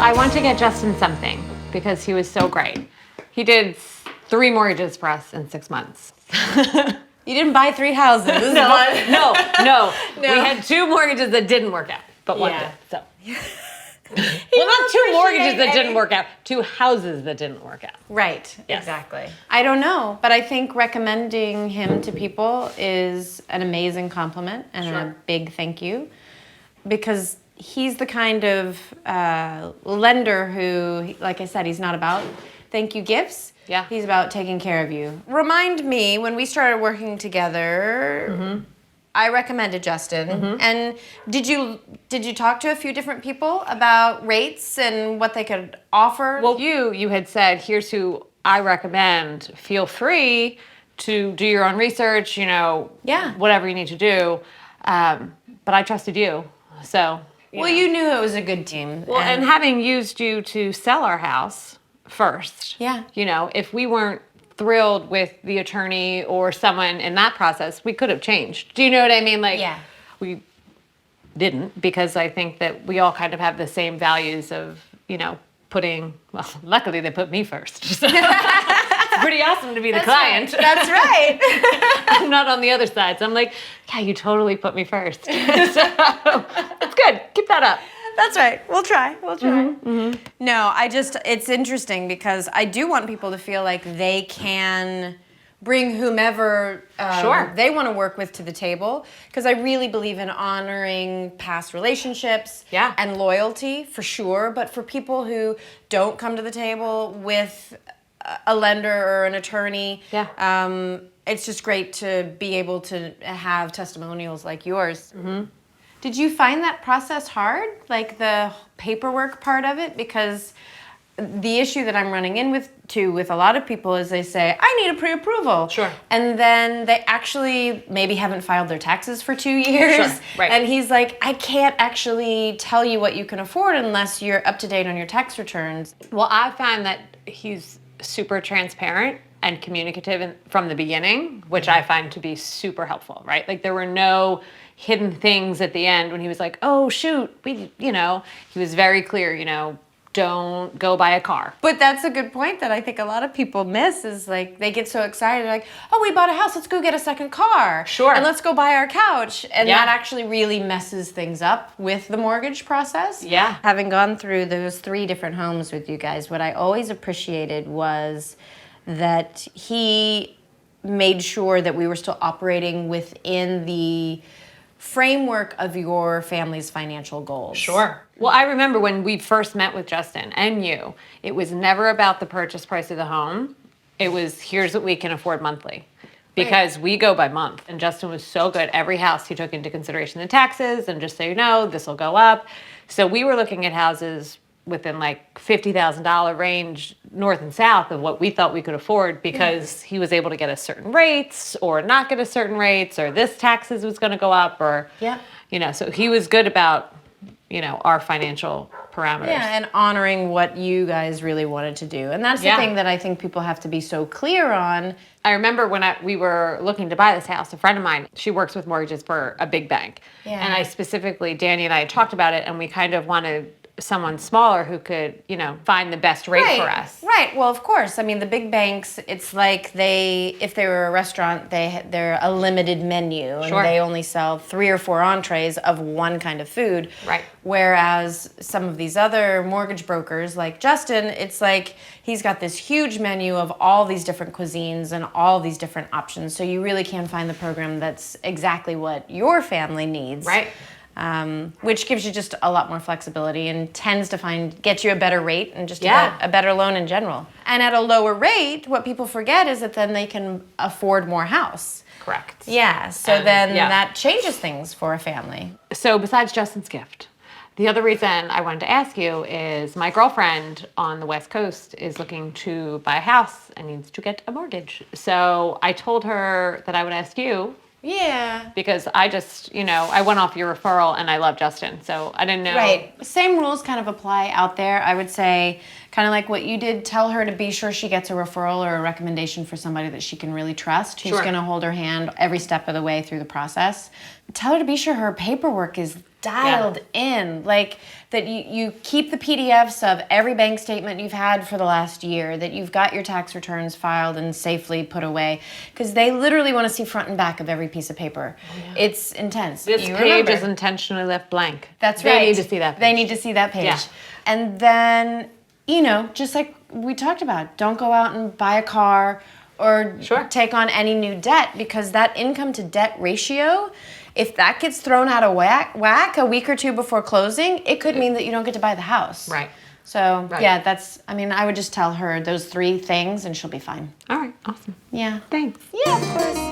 I want to get Justin something because he was so great. He did 3 mortgages for us in 6 months. You didn't buy 3 houses. No. We had 2 mortgages that didn't work out, but one did. So. Well, not 2 mortgages that didn't work out, 2 houses that didn't work out. Right, Yes. exactly. I don't know, but I think recommending him to people is an amazing compliment and a big thank you, because he's the kind of lender who, like I said, he's not about thank you gifts. Yeah. He's about taking care of you. Remind me, when we started working together, I recommended Justin. And did you talk to a few different people about rates and what they could offer? Well, you had said, here's who I recommend. Feel free to do your own research, whatever you need to do. But I trusted you, so. Well, you knew it was a good team. Well, and having used you to sell our house first. Yeah. If we weren't thrilled with the attorney or someone in that process, we could have changed. Do you know what I mean? We didn't, because I think that we all kind of have the same values of, luckily they put me first. So it's pretty awesome to be the client. Right. That's right. I'm not on the other side. So I'm like, yeah, you totally put me first. So it's good. Keep that up. That's right. We'll try. No, it's interesting because I do want people to feel like they can bring whomever they want to work with to the table, because I really believe in honoring past relationships and loyalty for sure. But for people who don't come to the table with a lender or an attorney, it's just great to be able to have testimonials like yours. Did you find that process hard, like the paperwork part of it? Because the issue that I'm running in with a lot of people is they say, I need a pre-approval. Sure. And then they actually maybe haven't filed their taxes for 2 years. Sure. Right. And he's like, I can't actually tell you what you can afford unless you're up to date on your tax returns. Well, I find that he's super transparent and communicative from the beginning, which I find to be super helpful, right? Like there were no hidden things at the end when he was like, oh shoot, he was very clear, don't go buy a car. But that's a good point that I think a lot of people miss, is like they get so excited, like, oh, we bought a house, let's go get a second car. Sure. And let's go buy our couch. And that actually really messes things up with the mortgage process. Yeah. Having gone through those 3 different homes with you guys, what I always appreciated was that he made sure that we were still operating within the framework of your family's financial goals. Sure. Well, I remember when we first met with Justin and you, it was never about the purchase price of the home. It was, here's what we can afford monthly. Because we go by month. And Justin was so good. Every house he took into consideration the taxes, and just so you know, this will go up. So we were looking at houses within like $50,000 range north and south of what we thought we could afford, because he was able to get us certain rates or not get us certain rates, or this taxes was going to go up, or, so he was good about, our financial parameters. Yeah, and honoring what you guys really wanted to do. And that's the thing that I think people have to be so clear on. I remember when we were looking to buy this house, a friend of mine, she works with mortgages for a big bank. Yeah. And I specifically, Danny and I had talked about it, and we kind of wanted someone smaller who could, find the best rate for us. Right. Well, of course. I mean, the big banks, it's like if they were a restaurant, they're a limited menu, and they only sell 3 or 4 entrees of one kind of food. Right. Whereas some of these other mortgage brokers, like Justin, it's like he's got this huge menu of all these different cuisines and all these different options. So you really can find the program that's exactly what your family needs. Right. Which gives you just a lot more flexibility and tends to get you a better rate and just a better loan in general. And at a lower rate, what people forget is that then they can afford more house. Correct. Yeah, so that changes things for a family. So besides Justin's gift, the other reason I wanted to ask you is my girlfriend on the West Coast is looking to buy a house and needs to get a mortgage. So I told her that I would ask you. Yeah. Because I just, I went off your referral and I love Justin, so I didn't know. Right. Same rules kind of apply out there. I would say, kind of like what you did, tell her to be sure she gets a referral or a recommendation for somebody that she can really trust, who's going to hold her hand every step of the way through the process. Tell her to be sure her paperwork is dialed in, like that you keep the PDFs of every bank statement you've had for the last year, that you've got your tax returns filed and safely put away, because they literally want to see front and back of every piece of paper. It's intense. This page is intentionally left blank. That's right. They need to see that page. They need to see that page. Yeah. And then, just like we talked about, don't go out and buy a car or take on any new debt, because that income to debt ratio, if that gets thrown out of whack a week or two before closing, it could mean that you don't get to buy the house. Right. So, I would just tell her those 3 things and she'll be fine. All right. Awesome. Yeah. Thanks. Yeah, of course.